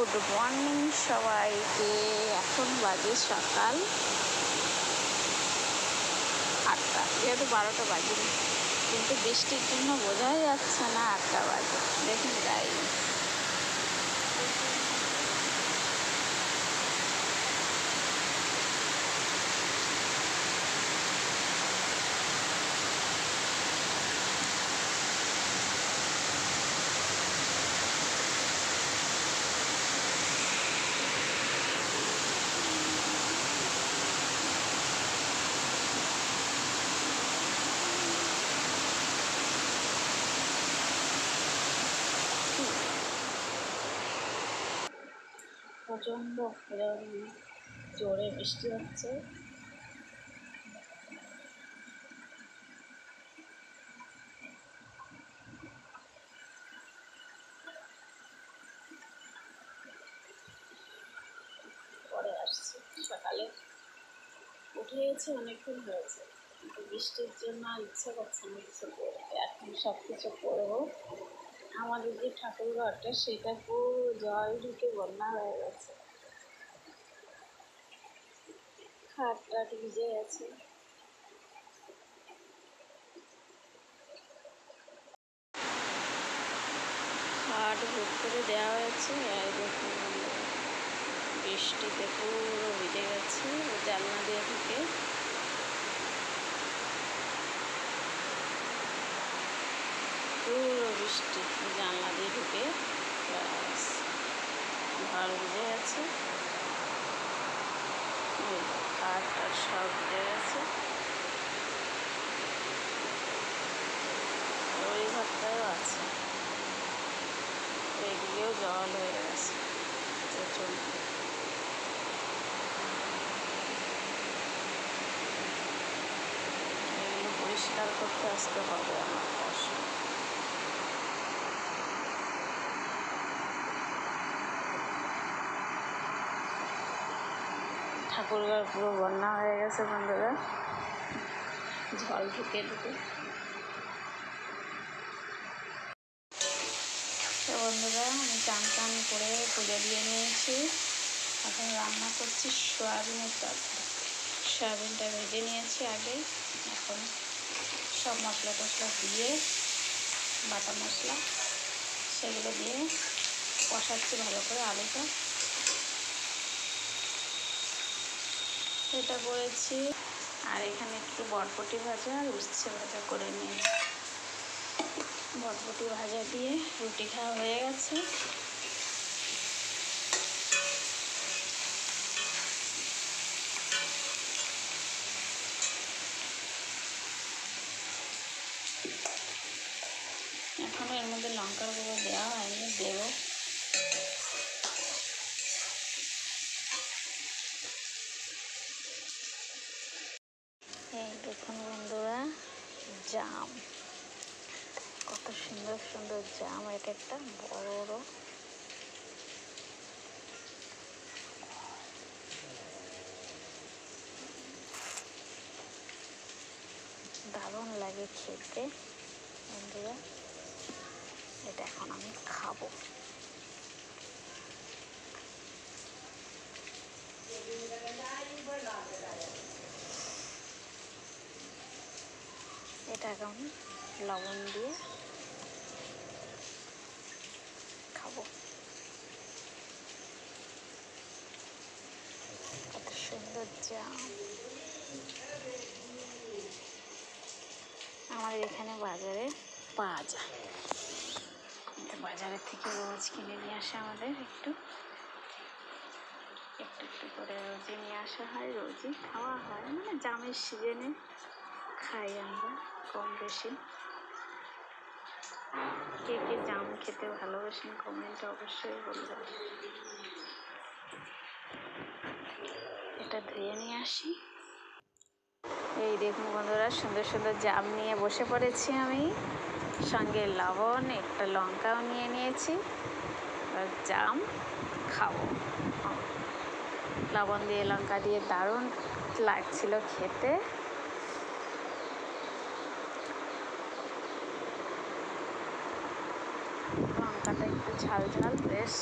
Good morning সবাইকে। এখন বাজে সকাল 8টা, যেহেতু 12টা বাজে, কিন্তু বৃষ্টির জন্য বোঝাই যাচ্ছে না 8টা বাজে। দেখুন তাই প্রচণ্ড জোরে বৃষ্টি হচ্ছে। পরে আসছি, সকালে উঠে গেছি, অনেকক্ষণ হয়েছে, কিন্তু বৃষ্টির জন্য ইচ্ছে করছে না কিছু করতে। এখন সব কিছু করবো। আমাদের যে ঠাকুরঘরটা, সেটা পুরো জল ঢুকে বন্যা হয়ে গেছে, খাট টাট ভিজে গেছে। খাট ভোগ করে দেওয়া হয়েছে, আর দেখুন বৃষ্টিতে পুরো ভিজে গেছে। জানলা দিয়ে ঢুকে পুরো বৃষ্টি জানলা দিয়ে ঢুকে ঘর ভিজে গেছে, খাট টাট সব ভিজে গেছে। ওই ঘরটাও আছে, এদিকেও জল হয়ে গেছে প্রচণ্ড। এগুলো পরিষ্কার করতে আসতে হবে আমার কষ্ট। ঠাকুরঘর পুরো বন্যা হয়ে গেছে বন্ধুরা, জল ঢুকে ঢুকে। তো বন্ধুরা, আমি চান টান করে পুজো দিয়ে নিয়েছি। এখন রান্না করছি সয়াবিনের তরকারি। সয়াবিনটা ভেজে নিয়েছি আগে। এখন সব মশলা টশলা দিয়ে, বাটা মশলা সেগুলো দিয়ে কষাচ্ছি ভালো করে। আলুটা এটা করেছি, আর এখানে একটু বরবটি ভাজা আর উচ্ছে ভাজা করে নিয়েছি। বরবটি ভাজা দিয়ে রুটি খাওয়া হয়ে গেছে। এখনও এর মধ্যে লঙ্কার গুঁড়ো দেওয়া হয়নি, দেবো। এই দেখুন বন্ধুরা, জাম, কত সুন্দর সুন্দর জাম। এটা একটা বড় বড় দারুণ লাগে খেতে বন্ধুরা। এটা এখন আমি খাবো। এটা এখন লবণ দিয়ে খাবো। কত সুন্দর জাম। আমাদের এখানে বাজারে পাওয়া যায়, বাজারের থেকে রোজ কিনে নিয়ে আসে। আমাদের একটু একটু একটু করে রোজই নিয়ে আসা হয়, রোজই খাওয়া হয়। মানে জামের সিজনে খাই আমরা কম বেশি। কে কে জাম খেতে ভালোবাসেন কমেন্টে অবশ্যই বলবেন। এটা ধুয়ে নিয়ে আসি। এই দেখুন বন্ধুরা, সুন্দর সুন্দর জাম নিয়ে বসে পড়েছি আমি, সঙ্গে লবণ, একটা লঙ্কাও নিয়ে নিয়েছি। জাম খাবো। লবণ দিয়ে লঙ্কা দিয়ে দারুণ লাগছিল খেতে। লঙ্কাটা একটু ঝাল ঝাল, বেশ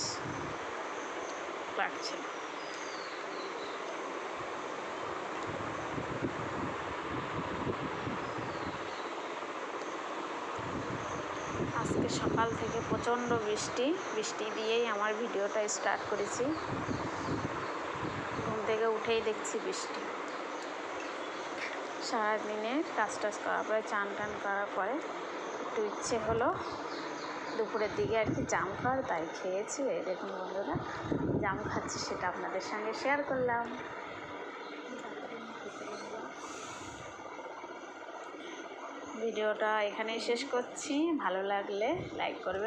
লাগছে না। আজকে সকাল থেকে প্রচণ্ড বৃষ্টি দিয়েই আমার ভিডিওটা স্টার্ট করেছি। ঘুম থেকে উঠেই দেখছি বৃষ্টি। সারাদিনে কাজ করার পরে চান টান করার পরে একটু ইচ্ছে হলো দুপুরের দিকে আর কি জাম খাওয়ার, তাই খেয়েছি। এই দেখুন বন্ধুরা, জাম খাচ্ছি, সেটা আপনাদের সঙ্গে শেয়ার করলাম। ভিডিওটা এখানেই শেষ করছি। ভালো লাগলে লাইক করবেন।